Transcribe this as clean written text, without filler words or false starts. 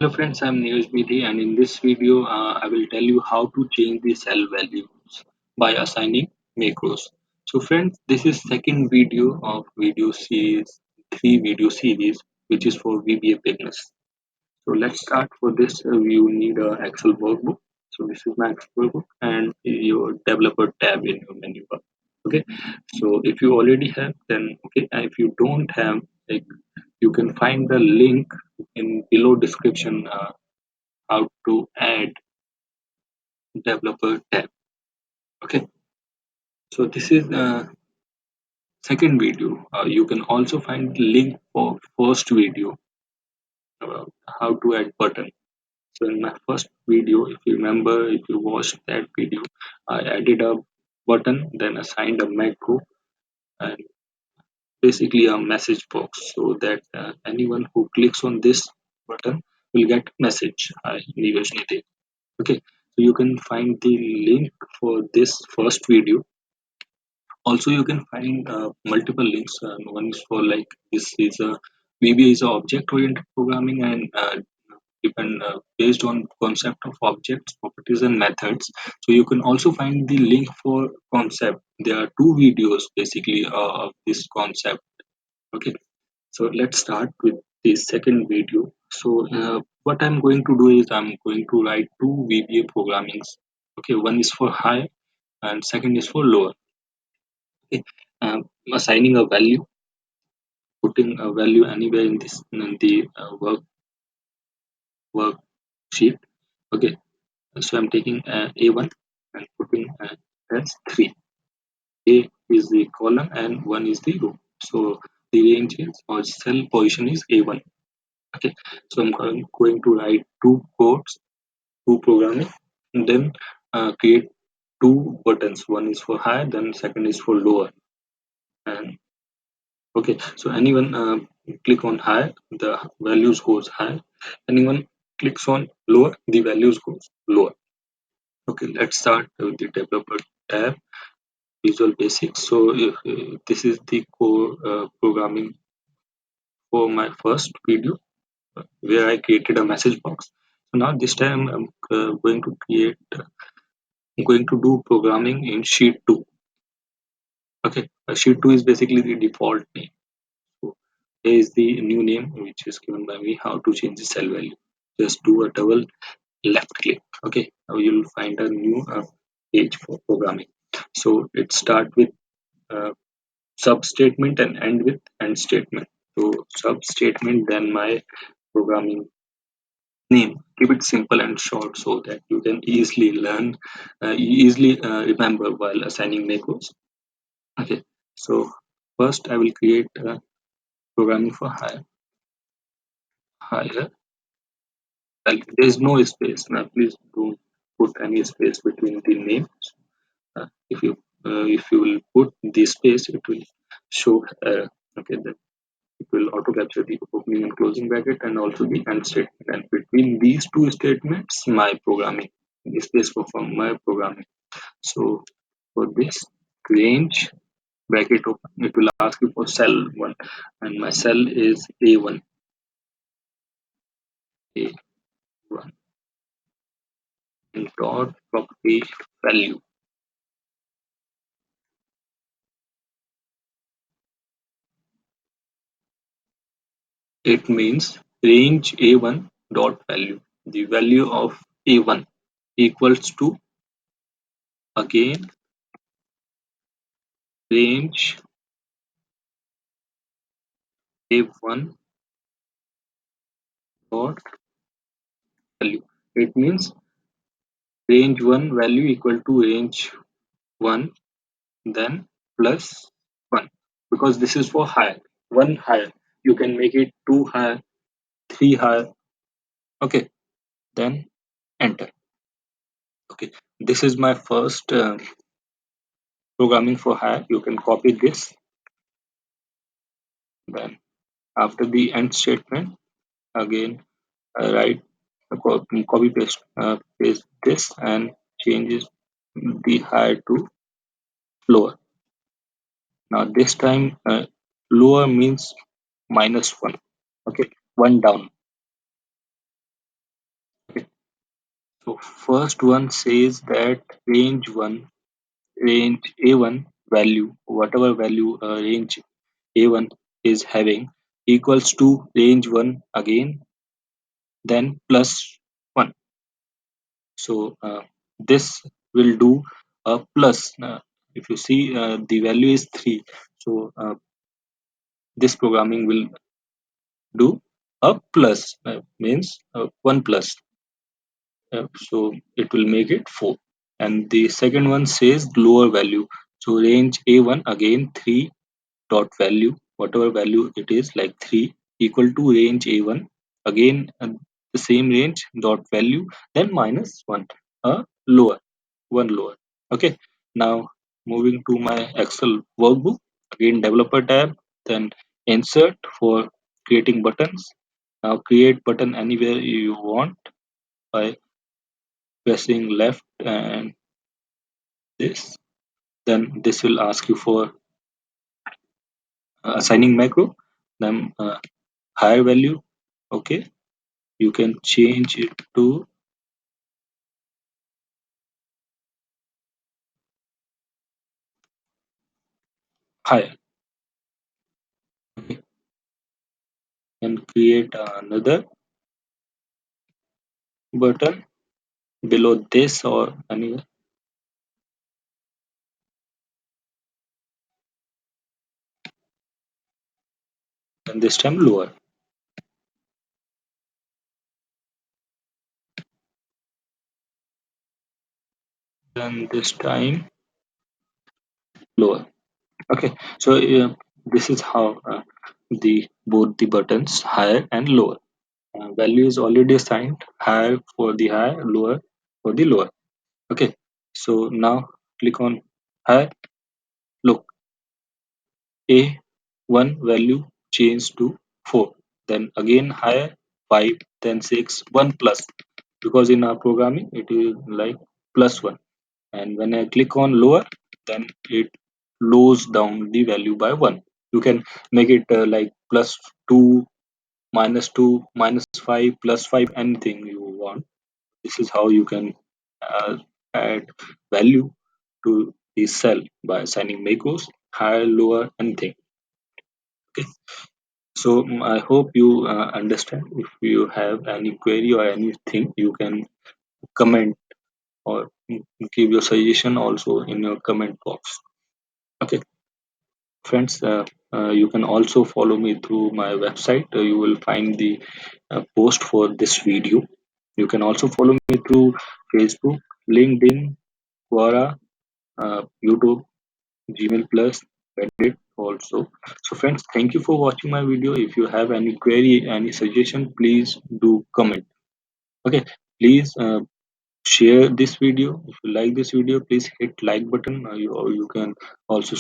Hello friends, I'm Neeraj Bidhi, and in this video I will tell you how to change the cell values by assigning macros. So friends, this is second video of video series, three video series, which is for VBA beginners. So let's start. For this you need a Excel workbook. So this is my Excel workbook and your developer tab in your menu bar. Okay, so if you already have, then okay, and if you don't have, like, you can find the link in below description how to add developer tab. Okay, so this is second video. You can also find the link for first video about how to add button. So in my first video, if you remember, if you watched that video, I added a button, then assigned a macro, and basically a message box, so that anyone who clicks on this button will get message. Hi, Neeraj Nitin. Okay, so you can find the link for this first video. Also you can find multiple links. One is for, like, this is a VBA is a object oriented programming, and depend based on concept of objects, properties and methods. So you can also find the link for concept. There are two videos basically of this concept. Okay, so let's start with the second video. So what I'm going to do is I'm going to write two VBA programmings. Okay, one is for high and second is for lower. Okay, assigning a value, putting a value anywhere in this in the worksheet. Okay, so I'm taking A1 and putting as 3. A is the column and 1 is the row. So the range is, or cell position is A1. Okay, so I'm going to write two codes, two programming, and then create two buttons. One is for higher, then second is for lower. And okay, so anyone click on higher, the values goes higher. Anyone clicks on lower, the values goes lower. Okay, let's start with the developer tab, Visual Basic. So this is the core programming for my first video, where I created a message box. So now this time I'm going to do programming in sheet 2. Okay, sheet 2 is basically the default name. So here is the new name which is given by me. How to change the cell value? Just do a double left click. Okay, now you'll find a new page for programming. So it start with uh, sub statement and end with end statement. So sub statement, then my programming name. Keep it simple and short so that you can easily learn, easily remember while assigning macros. Okay, so first I will create programming for higher. Well, there is no space. Now please don't put any space between the names. If you will put the space, it will show okay, that it will auto capture the opening and closing bracket and also the end statement. And between these two statements, my programming, the space for my programming. So for this range bracket open, it will ask you for cell 1, and my cell is A1. A1 and dot property value. It means range A1 dot value. The value of A1 equals to, again, range A1 dot value. It means range 1 value equal to range 1, then plus 1, because this is for higher. 1 higher. You can make it 2 higher, 3 higher. Okay, then enter. Okay, this is my first programming for higher. You can copy this. Then after the end statement, again write copy paste this and changes the higher to lower. Now this time lower means -1. Okay, one down. So first one says that range A1 value, whatever value range A1 is having, equals to range 1 again, then plus 1. So this will do a plus. If you see the value is 3, so this programming will do a plus, means 1 plus. So it will make it 4. And the second one says lower value. So range A1 again 3 dot value, whatever value it is, like 3, equal to range A1 again, the same range dot value, then minus 1, lower, one lower. Okay, now moving to my Excel workbook, again developer tab, then insert for creating buttons. Now create button anywhere you want by pressing left and this. Then this will ask you for assigning macro, then higher value. Okay, you can change it to higher. Okay, and create another button below this or anywhere, and this time lower. Then this time lower. Okay, so this is how the both the buttons higher and lower. Value is already assigned, higher for the higher, lower for the lower. Okay, so now click on higher. Look, A1 value changed to 4, then again higher 5, then 6, 1 plus, because in our programming it is like plus 1. And when I click on lower, then it lowers down the value by 1. You can make it like plus 2, minus 2, minus 5, plus 5, anything you want. This is how you can uh, add value to the cell by assigning macros, higher, lower, anything. Okay. So I hope you understand. If you have any query or anything, you can comment or give your suggestion also in your comment box. Okay, friends, you can also follow me through my website. You will find the post for this video. You can also follow me through Facebook, LinkedIn, Quora, YouTube, Gmail Plus, Reddit also. So friends, thank you for watching my video. If you have any query, any suggestion, please do comment. Okay, please share this video. If you like this video, please hit like button, or you can also